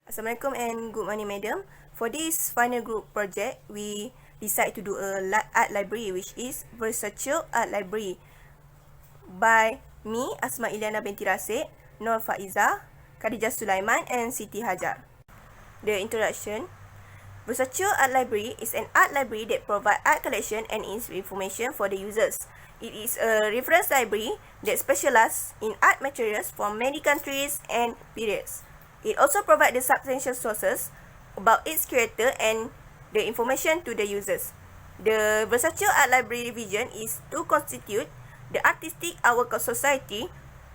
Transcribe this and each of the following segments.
Assalamualaikum and good morning, madam. For this final group project, we decide to do a art library, which is Versacio Art Library by me, Asma Iliana binti Rasid, Nur Faiza, Khadijah Sulaiman and Siti Hajar. The introduction. Versacio Art Library is an art library that provides art collection and information for the users. It is a reference library that specializes in art materials from many countries and periods. It also provides the substantial sources about its creator and the information to the users. The Versacio Art Library vision is to constitute the artistic our society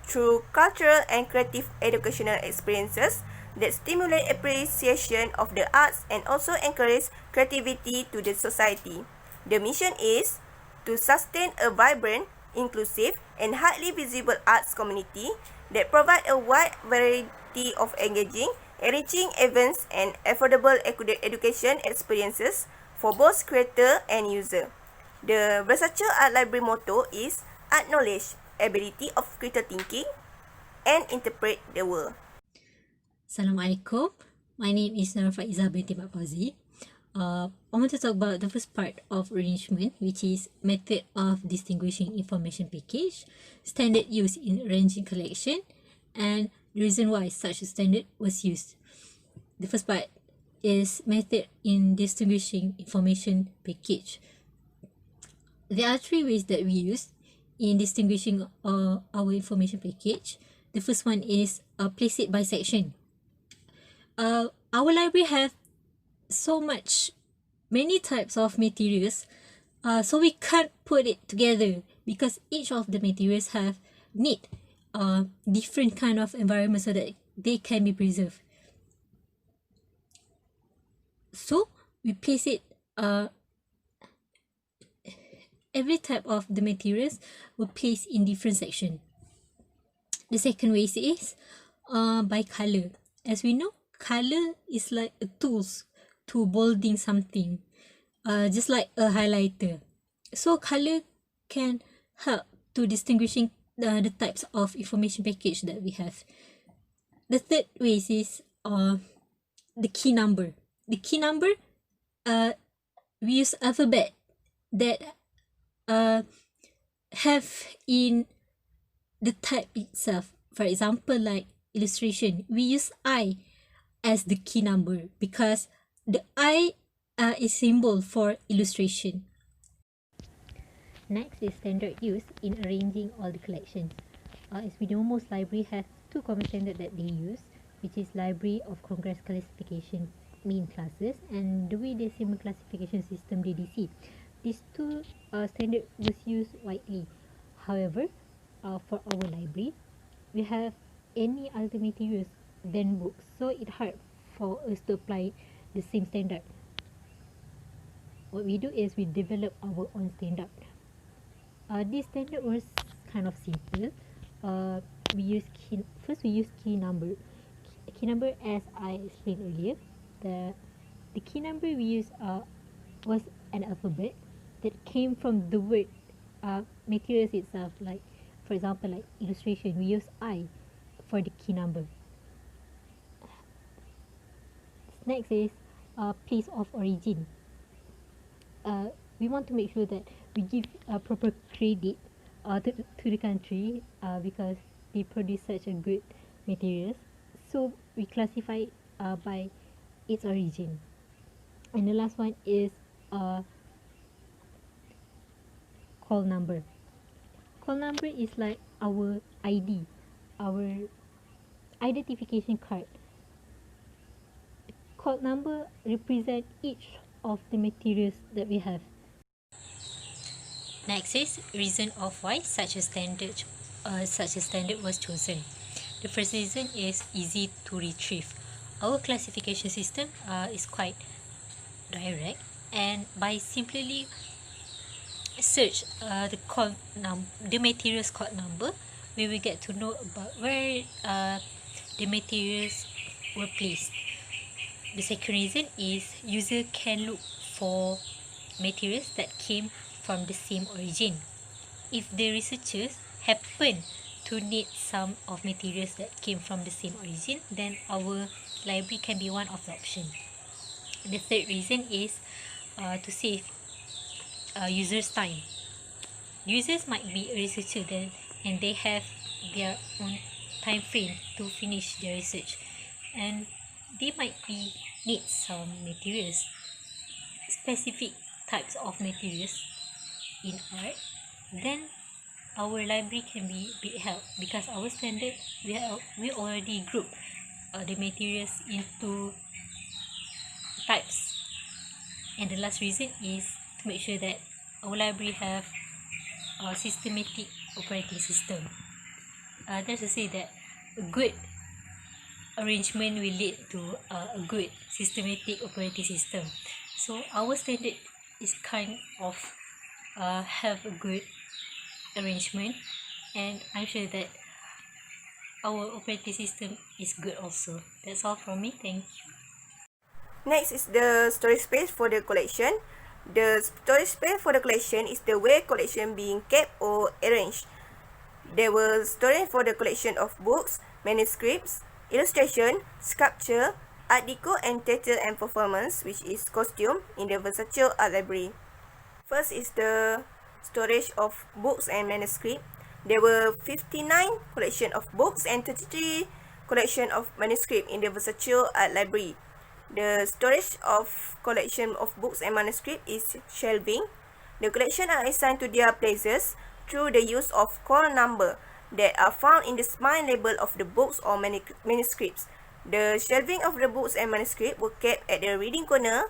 through cultural and creative educational experiences that stimulate appreciation of the arts and also encourage creativity to the society. The mission is to sustain a vibrant, inclusive, and highly visible arts community that provide a wide variety of engaging, enriching events and affordable education experiences for both creator and user. The Versacio Art Library motto is art knowledge, ability of critical thinking, and interpret the world. Assalamualaikum. My name is Nur Faiza binti Fauzi. I want to talk about the first part of arrangement, which is method of distinguishing information package, standard used in arranging collection, and the reason why such a standard was used. The first part is method in distinguishing information package. There are three ways that we use in distinguishing our information package. The first one is place it by section. Our library have many types of materials, so we can't put it together because each of the materials need different kind of environment so that they can be preserved. So we place it every type of the materials will place in different section. The second way is by color. As we know, color is like a tools to bolding something, just like a highlighter. So color can help to distinguishing the types of information package that we have. The third way is the key number. The key number, we use alphabet that have in the type itself. For example, like illustration, we use I as the key number because the I is symbol for illustration. Next is standard use in arranging all the collections. As we know, most library have two common standard that they use, which is Library of Congress Classification Main Classes and Dewey Decimal Classification System DDC. These two standard was used widely. However, for our library, we have any other materials than books, so it's hard for us to apply the same standard. What we do is we develop our own standard. This standard was kind of simple. We use key number. Key number, as I explained earlier, the key number we use was an alphabet that came from the word materials itself. Like for example, like illustration, we use I for the key number. Next is place of origin. We want to make sure that we give proper credit to the country because they produce such a good materials. So we classify by its origin. And the last one is call number. Call number is like our ID, our identification card. Code number represent each of the materials that we have. Next is reason of why such a standard was chosen. The first reason is easy to retrieve. Our classification system is quite direct, and by simply search the materials code number, we will get to know about where the materials were placed. The second reason is user can look for materials that came from the same origin. If the researchers happen to need some of materials that came from the same origin, then our library can be one of the options. The third reason is to save users' time. Users might be a researcher then, and they have their own time frame to finish their research, and they might need some materials, specific types of materials in art. Then our library can be big help, because our standard we already group the materials into types. And the last reason is to make sure that our library have a systematic operating system. That's to say that a good arrangement will lead to a good systematic operating system. So our standard is kind of have a good arrangement, and I'm sure that our operating system is good also. That's all from me. Thank you. Next is the storage space for the collection. The storage space for the collection is the way collection being kept or arranged. There was storage for the collection of books, manuscripts, illustration, sculpture, art deco, and theatre and performance, which is costume, in the Versacio Art Library. First is the storage of books and manuscript. There were 59 collection of books and 33 collection of manuscript in the Versacio Art Library. The storage of collection of books and manuscript is shelving. The collection are assigned to their places through the use of call number that are found in the spine label of the books or manuscripts. The shelving of the books and manuscript were kept at the reading corner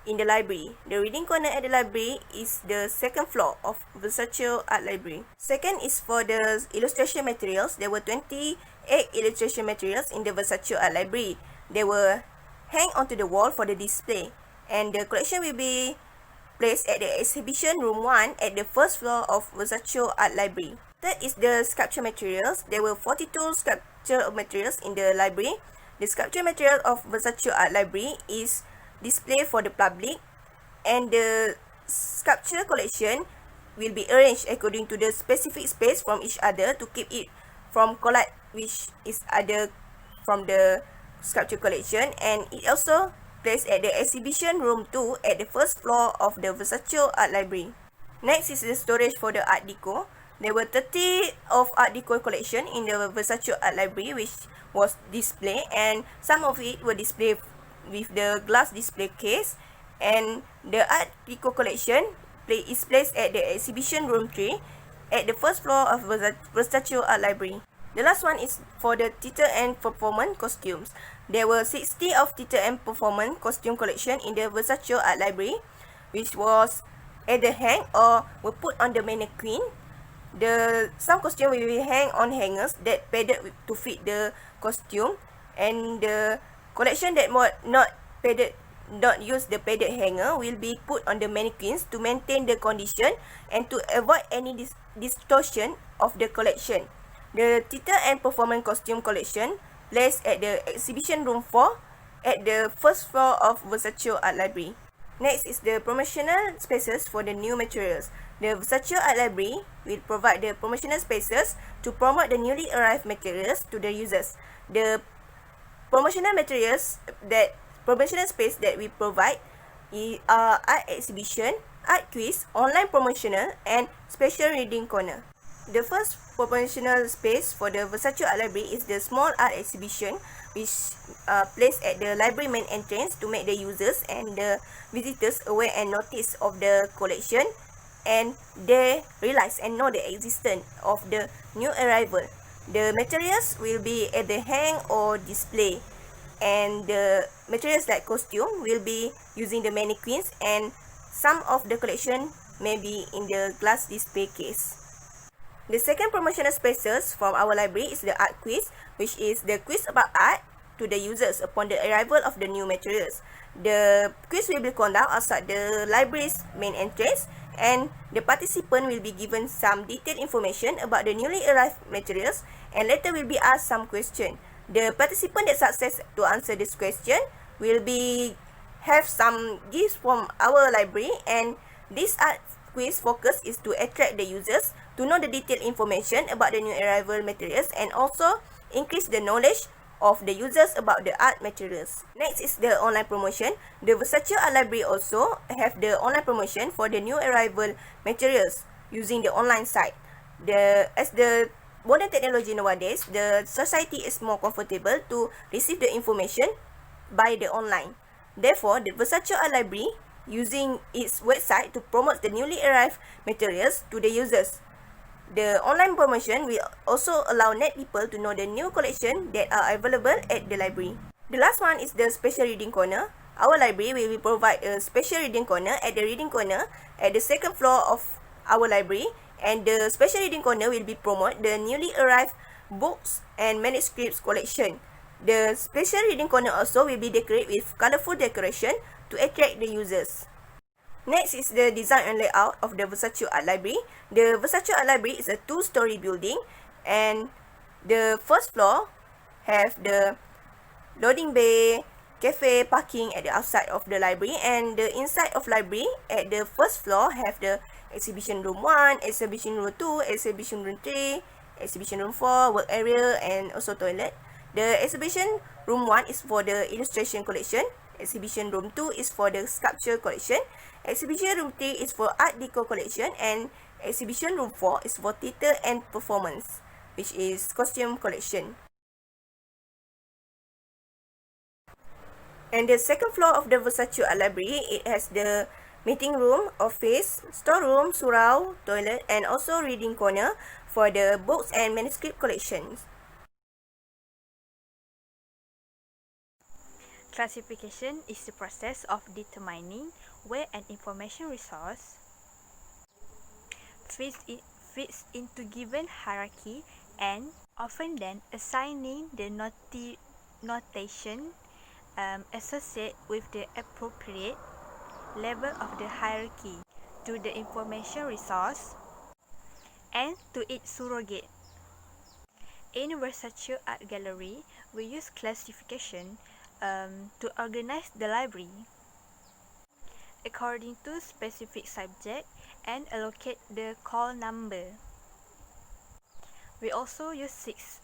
in the library. The reading corner at the library is the second floor of Versacio Art Library. Second is for the illustration materials. There were 28 illustration materials in the Versacio Art Library. They were hang onto the wall for the display, and the collection will be placed at the exhibition room 1 at the first floor of Versacio Art Library. Third is the sculpture materials. There were 42 sculpture materials in the library. The sculpture material of Versacio Art Library is displayed for the public, and the sculpture collection will be arranged according to the specific space from each other to keep it from collide which is other from the sculpture collection, and it also placed at the exhibition room 2 at the first floor of the Versacio Art Library. Next is the storage for the art deco. There were 30 of art deco collection in the Versacio Art Library which was displayed, and some of it were displayed with the glass display case, and the art deco collection is placed at the exhibition room 3 at the first floor of Versacio Art Library. The last one is for the theatre and performance costumes. There were 60 of theatre and performance costume collection in the Versacio Art Library, which was either hang or were put on the mannequin. Some costume will be hang on hangers that padded to fit the costume, and the collection that not use the padded hanger will be put on the mannequins to maintain the condition and to avoid any distortion of the collection. The theatre and performance costume collection placed at the exhibition room 4 at the first floor of Versacio Art Library. Next is the promotional spaces for the new materials. The Versacio Art Library will provide the promotional spaces to promote the newly arrived materials to the users. The promotional space that we provide are art exhibition, art quiz, online promotional, and special reading corner. The first promotional space for the Versacio Art Library is the small art exhibition, which placed at the library main entrance to make the users and the visitors aware and notice of the collection, and they realize and know the existence of the new arrival. The materials will be either hang or display, and the materials like costume will be using the mannequins, and some of the collection may be in the glass display case. The second promotional spaces from our library is the art quiz, which is the quiz about art to the users upon the arrival of the new materials. The quiz will be conducted outside the library's main entrance, and the participant will be given some detailed information about the newly arrived materials, and later will be asked some question. The participant that success to answer this question will be have some gifts from our library, and this art quiz focus is to attract the users to know the detailed information about the new arrival materials and also increase the knowledge of the users about the art materials. Next is the online promotion. The Versacio Art Library also have the online promotion for the new arrival materials using the online site. As the modern technology nowadays, the society is more comfortable to receive the information by the online. Therefore, the Versacio Art Library using its website to promote the newly arrived materials to the users. The online promotion will also allow net people to know the new collection that are available at the library. The last one is the special reading corner. Our library will provide a special reading corner at the reading corner at the second floor of our library, and the special reading corner will be promote the newly arrived books and manuscripts collection. The special reading corner also will be decorated with colorful decoration to attract the users. Next is the design and layout of the Versacio Art Library. The Versacio Art Library is a two-story building, and the first floor have the loading bay, cafe, parking at the outside of the library, and the inside of library at the first floor have the exhibition room 1, exhibition room 2, exhibition room 3, exhibition room 4, work area, and also toilet. The exhibition room 1 is for the illustration collection. Exhibition room 2 is for the sculpture collection. Exhibition room 3 is for art deco collection, and exhibition room 4 is for theatre and performance, which is costume collection. And the second floor of the Versacio Art Library, it has the meeting room, office, storeroom, surau, toilet, and also reading corner for the books and manuscript collections. Classification is the process of determining where an information resource fits into given hierarchy, and often then assigning the notation associated with the appropriate level of the hierarchy to the information resource and to its surrogate. In Versacio Art Gallery, we use classification to organize the library according to specific subject and allocate the call number. We also use six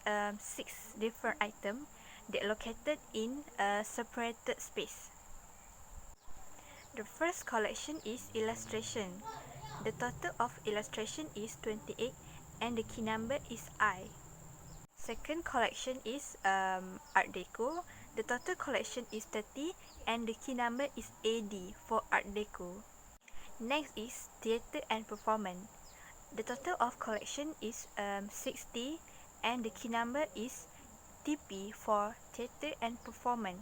different items that are located in a separated space. The first collection is illustration. The total of illustration is 28 and the key number is I. Second collection is art deco. The total collection is 30 and the key number is AD for art deco. Next is theatre and performance. The total of collection is 60 and the key number is TP for theatre and performance.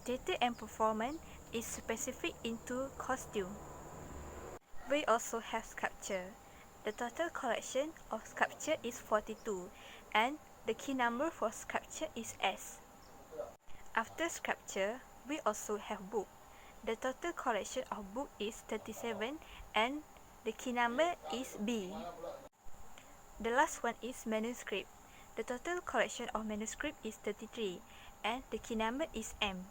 Theatre and performance is specific into costume. We also have sculpture. The total collection of sculpture is 42 and the key number for sculpture is S. After sculpture, we also have book. The total collection of book is 37 and the key number is B. The last one is manuscript. The total collection of manuscript is 33 and the key number is M.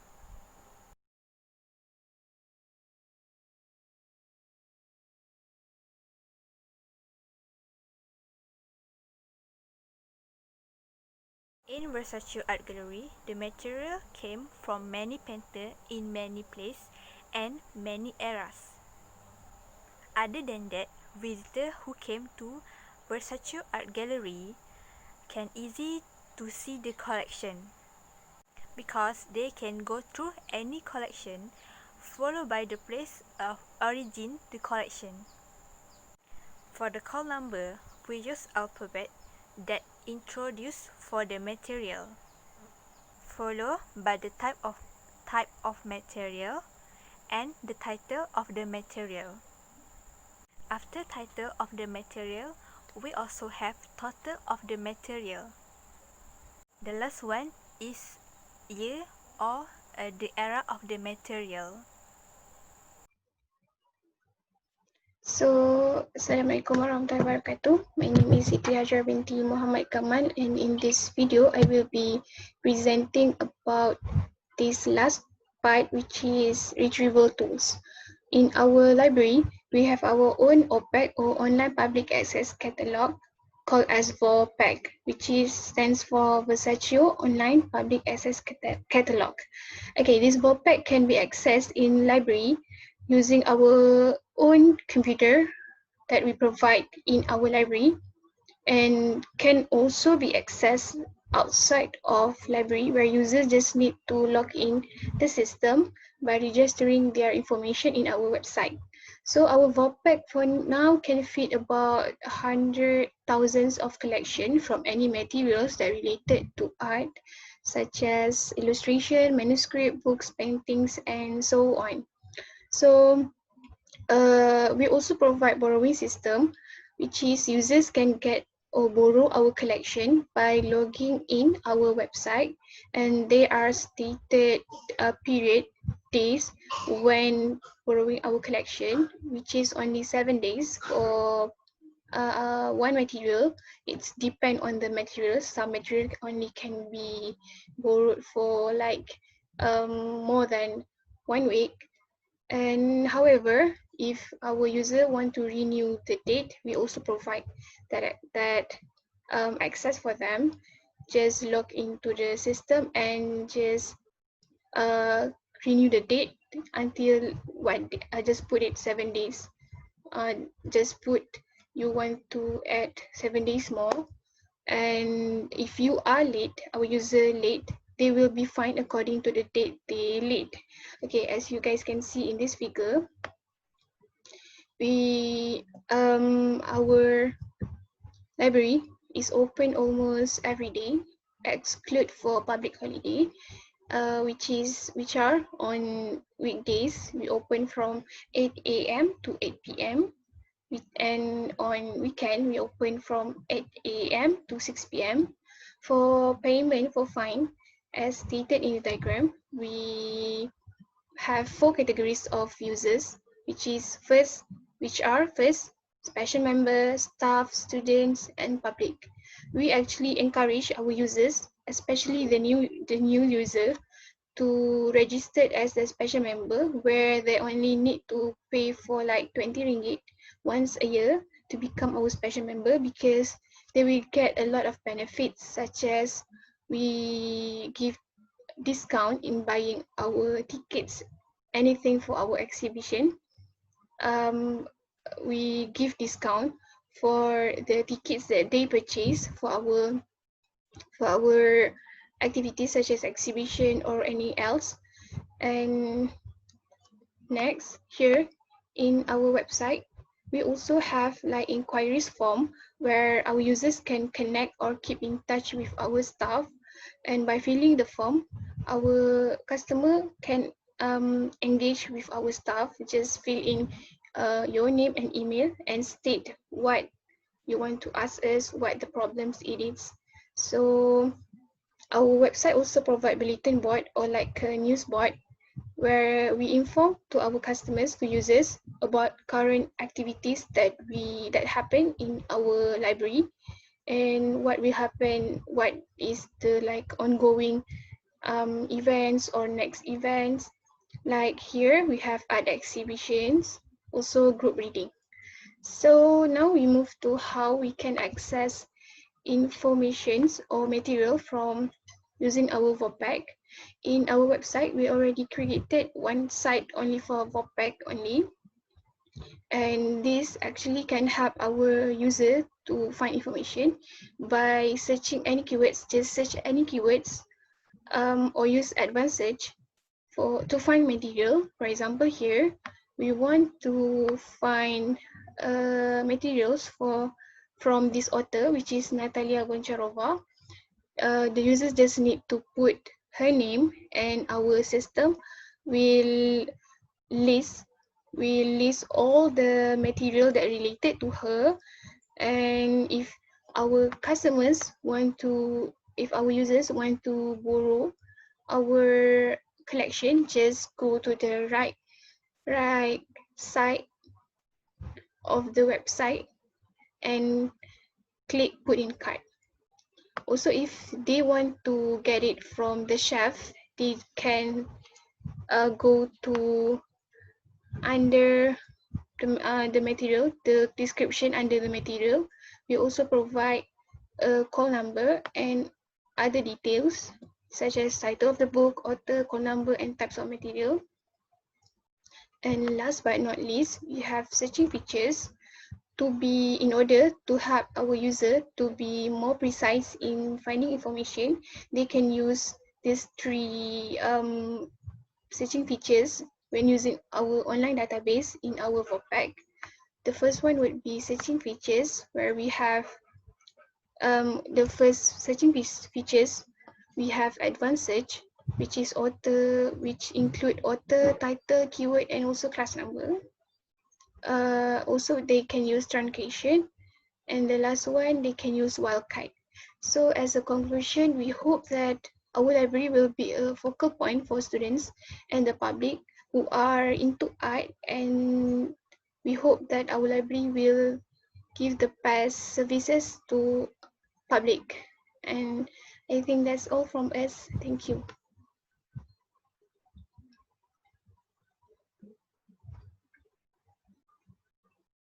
In Versacio Art Gallery, the material came from many painters in many places and many eras. Other than that, visitors who came to Versacio Art Gallery can easy to see the collection because they can go through any collection followed by the place of origin the collection. For the call number, we use alphabet that introduced for the material, followed by the type of material and the title of the material. After title of the material, we also have total of the material. The last one is year or the era of the material. So, Assalamualaikum warahmatullahi wabarakatuh. My name is Siti Hajar binti Muhammad Kamal, and in this video, I will be presenting about this last part, which is retrieval tools. In our library, we have our own OPAC or online public access catalog, called as VOPAC, which stands for Versacio Online Public Access Catalog. Okay, this VOPAC can be accessed in library using our own computer that we provide in our library, and can also be accessed outside of library, where users just need to log in the system by registering their information in our website. So our VOPAC for now can fit about 100,000 of collection from any materials that related to art, such as illustration, manuscript, books, paintings, and so on. So we also provide borrowing system, which is users can get or borrow our collection by logging in our website, and there are stated period days when borrowing our collection, which is only 7 days for one material. It's depend on the materials. Some material only can be borrowed for like more than 1 week. And however, if our user want to renew the date, we also provide that access for them. Just log into the system and just uh, renew the date until what I just put it 7 days. Just put you want to add 7 days more, and if you are late, our user late, they will be fined according to the date they late. Okay, as you guys can see in this figure, we our library is open almost every day, exclude for public holiday, which are on weekdays. We open from 8 a.m. to 8 p.m. And on weekend we open from 8 a.m. to 6 p.m. For payment for fine, as stated in the diagram, we have 4 categories of users, which are first, special members, staff, students, and public. We actually encourage our users, especially the new user, to register as a special member, where they only need to pay for like 20 ringgit once a year to become our special member, because they will get a lot of benefits, such as we give discount in buying our tickets, anything for our exhibition. We give discount for the tickets that they purchase for our activities, such as exhibition or any else. And next, here in our website, we also have like inquiries form, where our users can connect or keep in touch with our staff, and by filling the form, our customer can engage with our staff. Just fill in your name and email and state what you want to ask us, what the problems it is. So our website also provide bulletin board, or like a news board, where we inform to our customers, to users, about current activities that happen in our library, and what will happen, what is the like ongoing events or next events. Like here we have art exhibitions, also group reading. So now we move to how we can access informations or material from using our VOPAC. In our website, we already created one site only for VOPAC only, and this actually can help our user to find information by searching any keywords. Just search any keywords, or use advanced search to find material. For example, here we want to find materials from this author, which is Natalia Goncharova. The users just need to put her name, and our system will list all the material that related to her. And if our users want to borrow our collection, just go to the right side of the website and click put in cart. Also, if they want to get it from the shelf, they can go to under the material, the description under the material, We also provide a call number and other details such as title of the book, author, call number, and types of material. And last but not least, we have searching features in order to help our user to be more precise in finding information. They can use these three searching features when using our online database in our VOPAC. The first one would be searching features, where we have the first searching features. We have advanced search, which include author, title, keyword, and also class number. Also, they can use truncation, and the last one, they can use wildcard. So as a conclusion, we hope that our library will be a focal point for students and the public who are into art, and we hope that our library will give the best services to public. And I think that's all from us. Thank you.